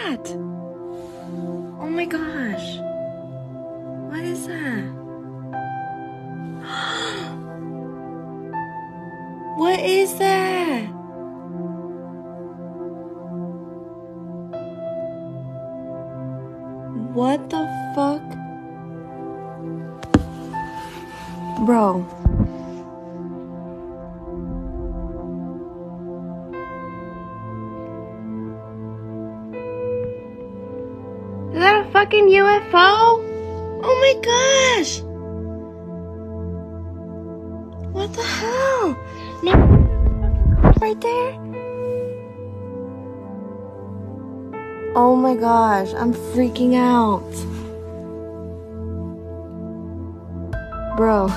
that? Oh my gosh. What is that? What is that? What the fuck? Bro. Is that a fucking UFO? Oh my gosh! What the hell? No, right there? Oh my gosh, I'm freaking out. Bro.